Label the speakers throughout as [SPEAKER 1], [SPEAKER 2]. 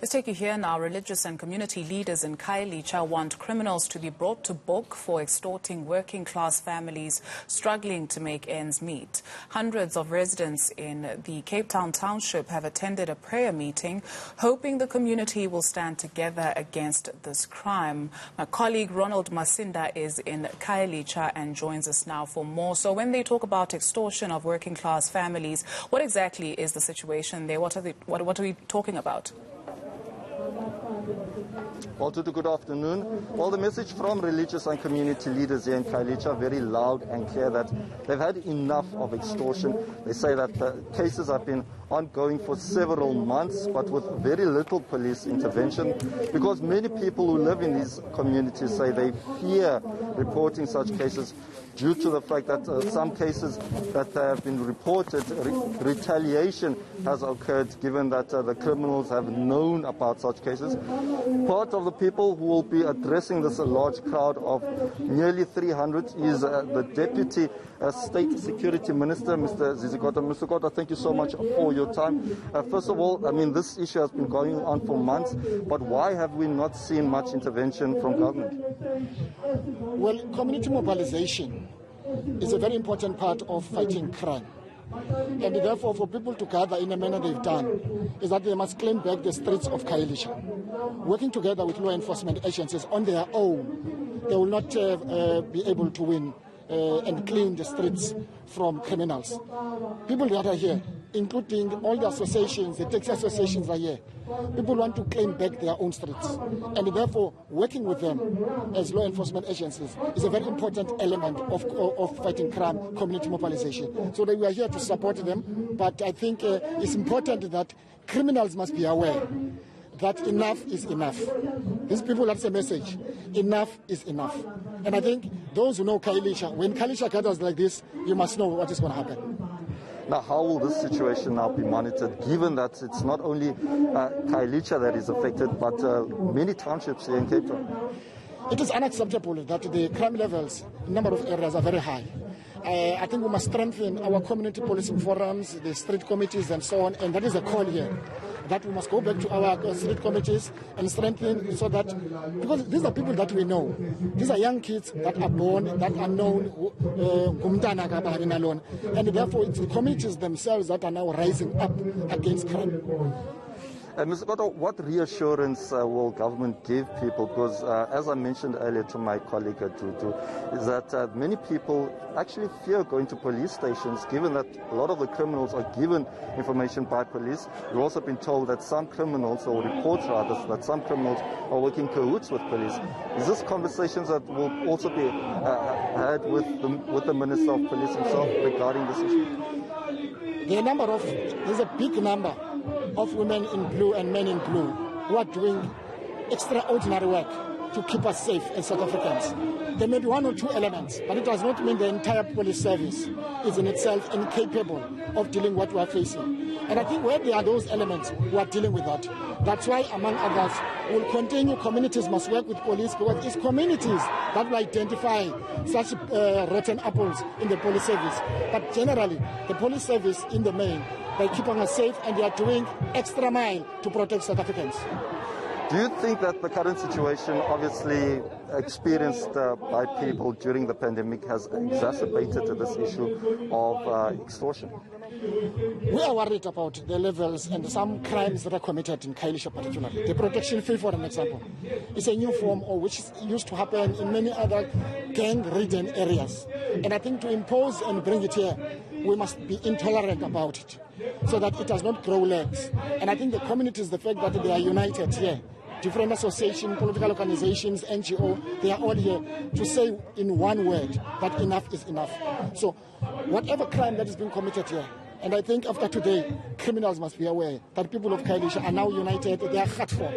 [SPEAKER 1] Let's take you here now. Religious and community leaders in Khayelitsha want criminals to be brought to book for extorting working-class families struggling to make ends meet. Hundreds of residents in the Cape Town township have attended a prayer meeting, hoping the community will stand together against this crime. My colleague Ronald Masinda is in Khayelitsha and joins us now for more. So when they talk about extortion of working-class families, what exactly is the situation there? What are we talking about?
[SPEAKER 2] Well, Tutu, good afternoon. Well, the message from religious and community leaders here in Khayelitsha very loud and clear that they've had enough of extortion. They say that the cases have been ongoing for several months, but with very little police intervention, because many people who live in these communities say they fear reporting such cases due to the fact that some cases that have been reported, retaliation has occurred, given that the criminals have known about such cases. Part of the people who will be addressing this large crowd of nearly 300 is the Deputy State Security Minister, Mr. Zizikota. Mr. Kota, thank you so much for your time. First of all, I mean, this issue has been going on for months, but why have we not seen much intervention from government?
[SPEAKER 3] Well, community mobilization is a very important part of fighting crime. And therefore, for people to gather in a manner they've done, is that they must claim back the streets of Khayelitsha. Working together with law enforcement agencies on their own, they will not be able to win and clean the streets from criminals. People that are here, including all the associations, the taxi associations are here. People want to claim back their own streets. And therefore, working with them as law enforcement agencies is a very important element of fighting crime, community mobilization. So that we are here to support them. But I think it's important that criminals must be aware that enough is enough. These people, that's a message. Enough is enough. And I think those who know Khayelitsha, when Khayelitsha gathers like this, you must know what is going to happen.
[SPEAKER 2] Now, how will this situation now be monitored, given that it's not only Khayelitsha that is affected, but many townships here in Cape Town?
[SPEAKER 3] It is unacceptable that the crime levels in a number of areas are very high. I think we must strengthen our community policing forums, the street committees and so on, and that is a call here, that we must go back to our street committees and strengthen so that, because these are people that we know. These are young kids that are born, that are known, and therefore it's the communities themselves that are now rising up against crime.
[SPEAKER 2] Mr. Kota, what reassurance will government give people? Because as I mentioned earlier to my colleague Tutu, is that many people actually fear going to police stations, given that a lot of the criminals are given information by police. We've also been told that some criminals, or reports rather, that some criminals are working cahoots with police. Is this conversations that will also be had with the Minister of Police himself regarding this issue?
[SPEAKER 3] There's a big number of women in blue and men in blue who are doing extraordinary work to keep us safe as South Africans. There may be one or two elements, but it does not mean the entire police service is in itself incapable of dealing with what we are facing. And I think where there are those elements, we are dealing with that. That's why, among others, we'll continue. Communities must work with police, because it's communities that will identify such rotten apples in the police service. But generally, the police service in the main, they keep us safe, and they are doing extra mile to protect South Africans.
[SPEAKER 2] Do you think that the current situation, obviously experienced by people during the pandemic, has exacerbated this issue of extortion?
[SPEAKER 3] We are worried about the levels and some crimes that are committed in Khayelitsha particularly. The protection fee, for an example, is a new form which used to happen in many other gang-ridden areas. And I think to impose and bring it here, we must be intolerant about it, so that it does not grow legs. And I think the communities, the fact that they are united here, different associations, political organizations, NGO, they are all here to say in one word that enough is enough. So whatever crime that is being committed here, and I think after today, criminals must be aware that people of Khayelitsha are now united, they are hurtful.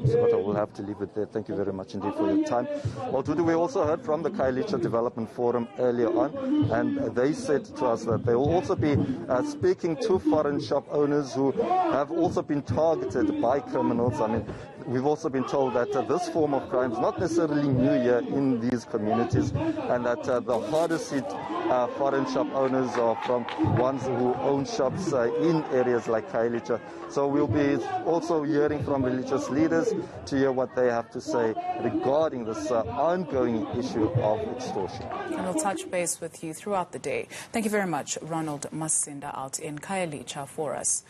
[SPEAKER 2] So we'll have to leave it there. Thank you very much indeed for your time. Well, Tutu, we also heard from the Khayelitsha Development Forum earlier on, and they said to us that they will also be speaking to foreign shop owners who have also been targeted by criminals. I mean, we've also been told that this form of crime is not necessarily new here in these communities, and that the hardest hit foreign shop owners are from ones who own shops in areas like Khayelitsha. So we'll be also hearing from religious leaders to hear what they have to say regarding this ongoing issue of extortion.
[SPEAKER 1] And we'll touch base with you throughout the day. Thank you very much, Ronald Masinda, out in Khayelitsha for us.